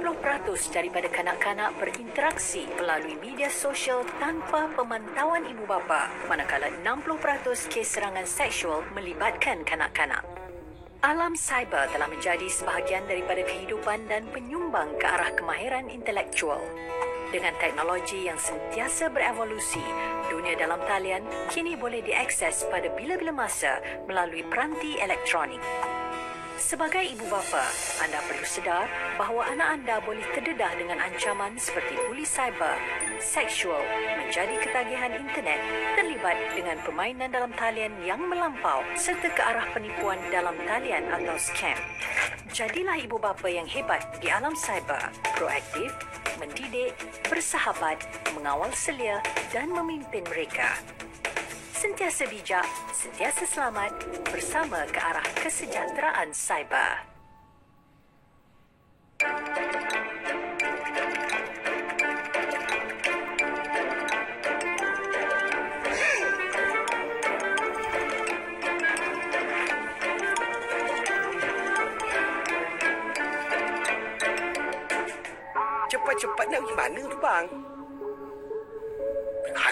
30% daripada kanak-kanak berinteraksi melalui media sosial tanpa pemantauan ibu bapa, manakala 60% kes serangan seksual melibatkan kanak-kanak. Alam cyber telah menjadi sebahagian daripada kehidupan dan penyumbang ke arah kemahiran intelektual. Dengan teknologi yang sentiasa berevolusi, dunia dalam talian kini boleh diakses pada bila-bila masa melalui peranti elektronik. Sebagai ibu bapa, anda perlu sedar bahawa anak anda boleh terdedah dengan ancaman seperti buli cyber, seksual, menjadi ketagihan internet, terlibat dengan permainan dalam talian yang melampau serta ke arah penipuan dalam talian atau scam. Jadilah ibu bapa yang hebat di alam cyber, proaktif, mendidik, bersahabat, mengawal selia dan memimpin mereka. Sentiasa bijak, sentiasa selamat bersama ke arah kesejahteraan cyber. Cepat-cepat nak pergi mana tu, bang?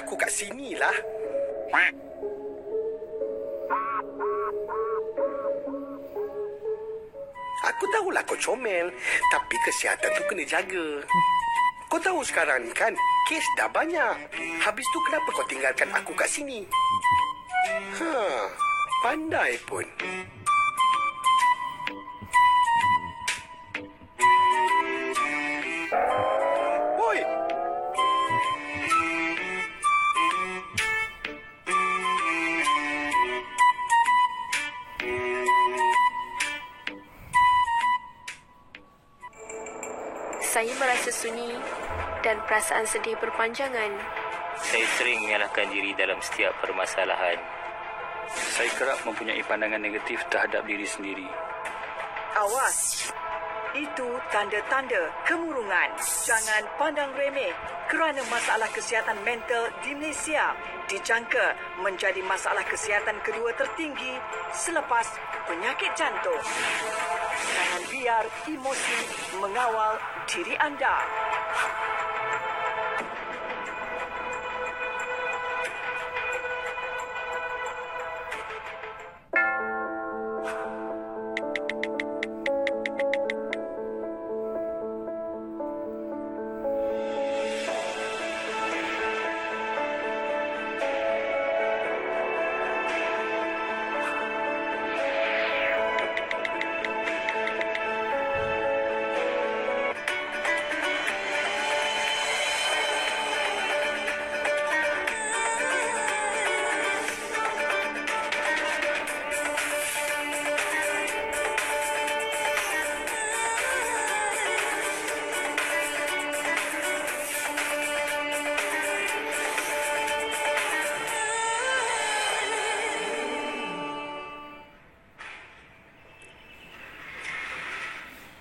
Aku kat sinilah. Aku tahulah kau comel, tapi kesihatan tu kena jaga. Kau tahu sekarang ni kan, kes dah banyak. Habis tu kenapa kau tinggalkan aku kat sini? Pandai pun. Oi! Saya merasa sunyi dan perasaan sedih berpanjangan. Saya sering menyalahkan diri dalam setiap permasalahan. Saya kerap mempunyai pandangan negatif terhadap diri sendiri. Awas! Itu tanda-tanda kemurungan. Jangan pandang remeh kerana masalah kesihatan mental di Malaysia dijangka menjadi masalah kesihatan kedua tertinggi selepas penyakit jantung. Jangan biar emosi mengawal diri anda.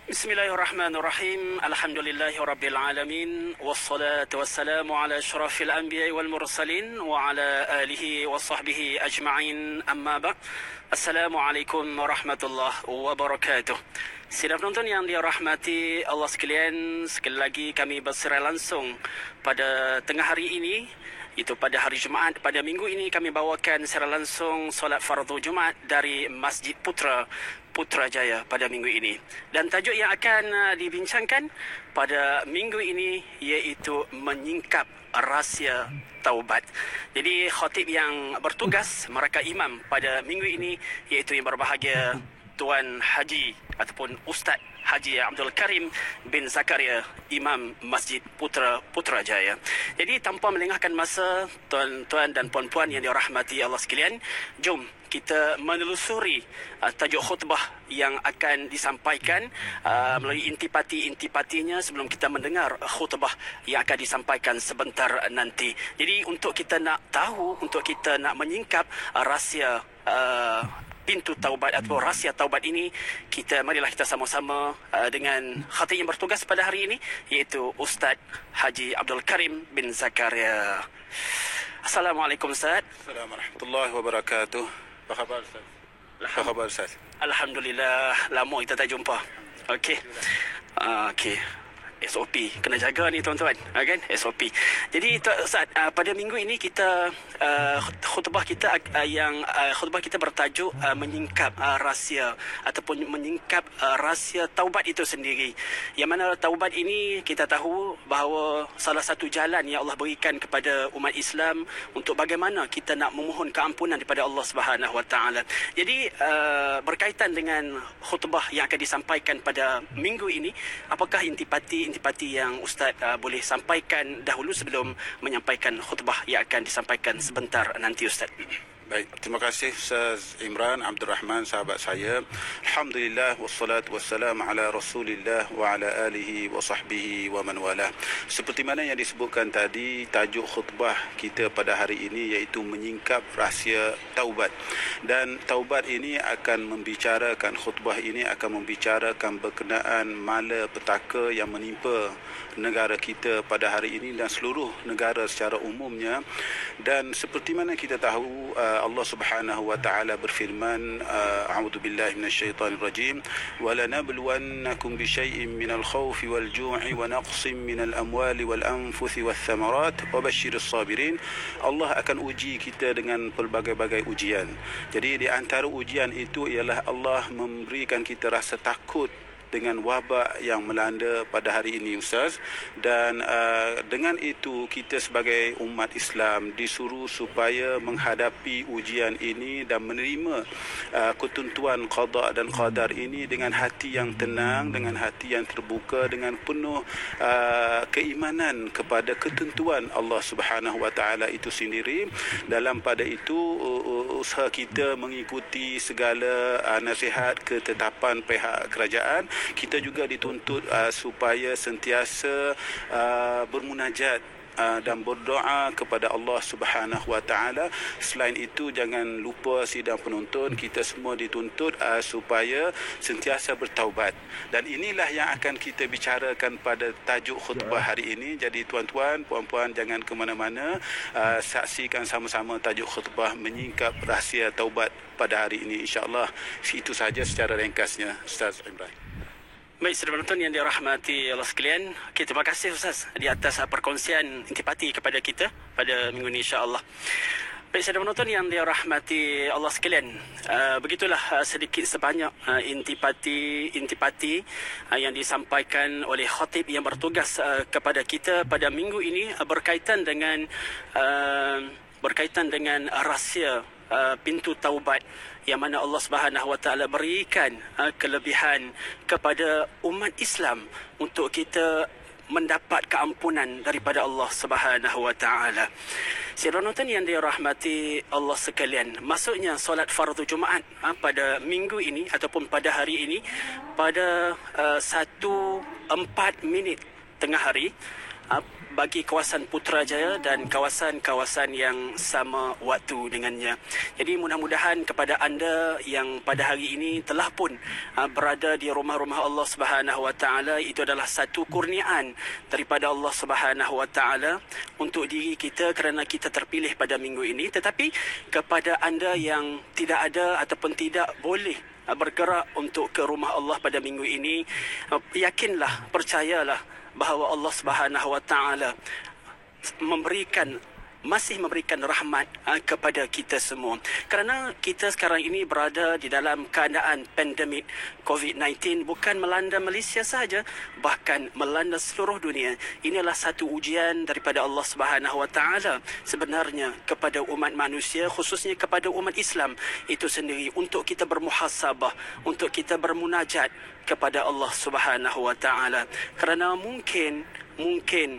Bismillahirrahmanirrahim. Alhamdulillahirrabbilalamin. Wassalatu wassalamu ala asyrafil anbiya wal mursalin wa ala alihi wa sahbihi ajma'in, amma ba'd. Assalamualaikum warahmatullahi wabarakatuh. Sidang penonton yang dirahmati Allah sekalian, sekali lagi kami berserai langsung pada tengah hari ini, itu pada hari Jumaat. Pada minggu ini kami bawakan secara langsung solat fardu Jumaat dari Masjid Putrajaya pada minggu ini. Dan tajuk yang akan dibincangkan pada minggu ini iaitu menyingkap rahsia taubat. Jadi khatib yang bertugas meraka imam pada minggu ini iaitu yang berbahagia Tuan Haji ataupun Ustaz Haji Abdul Karim bin Zakaria, Imam Masjid Putrajaya. Jadi tanpa melengahkan masa, tuan-tuan dan puan-puan yang dirahmati Allah sekalian, jom kita menelusuri tajuk khutbah yang akan disampaikan melalui intipati-intipatinya sebelum kita mendengar khutbah yang akan disampaikan sebentar nanti. Jadi untuk kita nak tahu, untuk kita nak menyingkap rahsia pintu taubat atau rahsia taubat ini, marilah kita sama-sama dengan khatib yang bertugas pada hari ini iaitu Ustaz Haji Abdul Karim bin Zakaria. Assalamualaikum Ustaz. Assalamualaikum warahmatullahi wabarakatuh. Apa khabar Ustaz? Apa khabar Ustaz? Alhamdulillah, lama kita tak jumpa. Okey. SOP kena jaga ni tuan-tuan, kan? SOP. Jadi Ustaz, pada minggu ini kita khutbah kita khutbah kita bertajuk menyingkap rahsia ataupun menyingkap rahsia taubat itu sendiri. Yang mana taubat ini kita tahu bahawa salah satu jalan yang Allah berikan kepada umat Islam untuk bagaimana kita nak memohon keampunan daripada Allah Subhanahu Wa Taala. Jadi berkaitan dengan khutbah yang akan disampaikan pada minggu ini, apakah intipati yang Ustaz boleh sampaikan dahulu sebelum menyampaikan khutbah yang akan disampaikan sebentar nanti, Ustaz? Baik, terima kasih Ustaz Imran Abdul Rahman, sahabat saya. Alhamdulillah, wassalatu wassalam ala Rasulillah wa ala alihi wa sahbihi wa man wala. Seperti mana yang disebutkan tadi, tajuk khutbah kita pada hari ini iaitu menyingkap rahsia taubat. Dan taubat ini akan membicarakan, khutbah ini akan membicarakan berkenaan malapetaka yang menimpa negara kita pada hari ini dan seluruh negara secara umumnya. Dan seperti mana kita tahu, Allah Subhanahu wa taala berfirman, a'udzu billahi minasyaitonir rajim, wa lanabluwannakum bisyai'in minal khaufi wal ju'i wa naqsin minal amwali wal anfusi wath thamarat wa basyyiris sabirin. Allah akan uji kita dengan pelbagai-bagai ujian. Jadi di antara ujian itu ialah Allah memberikan kita rasa takut dengan wabak yang melanda pada hari ini, Ustaz. Dan dengan itu kita sebagai umat Islam disuruh supaya menghadapi ujian ini dan menerima ketentuan qada dan qadar ini dengan hati yang tenang, dengan hati yang terbuka, dengan penuh keimanan kepada ketentuan Allah Subhanahu Wa Taala itu sendiri. Dalam pada itu usaha kita mengikuti segala nasihat ketetapan pihak kerajaan. Kita juga dituntut supaya sentiasa bermunajat dan berdoa kepada Allah Subhanahu Wa Taala. Selain itu, jangan lupa sidang penonton, kita semua dituntut supaya sentiasa bertaubat. Dan inilah yang akan kita bicarakan pada tajuk khutbah hari ini. Jadi tuan-tuan, puan-puan, jangan ke mana-mana, saksikan sama-sama tajuk khutbah menyingkap rahsia taubat pada hari ini, insya-Allah. Itu saja secara ringkasnya, Ustaz Imran. Baik, saudara penonton yang dirahmati Allah sekalian, terima kasih Ustaz di atas perkongsian intipati kepada kita pada minggu ini, insya-Allah. Baik, saudara penonton yang dirahmati Allah sekalian, begitulah sedikit sebanyak intipati yang disampaikan oleh khatib yang bertugas kepada kita pada minggu ini berkaitan dengan rahsia pintu taubat yang mana Allah Subhanahu Wa Taala berikan kelebihan kepada umat Islam untuk kita mendapat keampunan daripada Allah Subhanahu Wa Taala. Saudara nonton yang dirahmati Allah sekalian, maksudnya solat fardu Jumaat pada minggu ini ataupun pada hari ini pada 1:04 tengah hari bagi kawasan Putrajaya dan kawasan-kawasan yang sama waktu dengannya. Jadi mudah-mudahan kepada anda yang pada hari ini telah pun berada di rumah-rumah Allah Subhanahu Wa Taala, itu adalah satu kurniaan daripada Allah Subhanahu Wa Taala untuk diri kita kerana kita terpilih pada minggu ini. Tetapi kepada anda yang tidak ada ataupun tidak boleh bergerak untuk ke rumah Allah pada minggu ini, yakinlah, percayalah bahawa Allah Subhanahu Wa Taala masih memberikan rahmat kepada kita semua. Kerana kita sekarang ini berada di dalam keadaan pandemik COVID-19, bukan melanda Malaysia sahaja, bahkan melanda seluruh dunia. Inilah satu ujian daripada Allah Subhanahu Wa Taala sebenarnya kepada umat manusia, khususnya kepada umat Islam itu sendiri, untuk kita bermuhasabah, untuk kita bermunajat kepada Allah Subhanahu Wa Taala. Kerana mungkin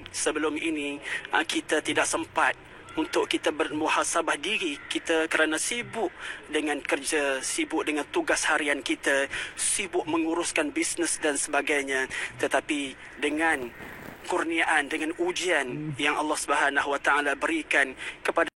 sebelum ini kita tidak sempat untuk kita bermuhasabah diri kita kerana sibuk dengan kerja, sibuk dengan tugas harian kita, sibuk menguruskan bisnes dan sebagainya. Tetapi dengan kurniaan, dengan ujian yang Allah Subhanahu Wa Taala berikan kepada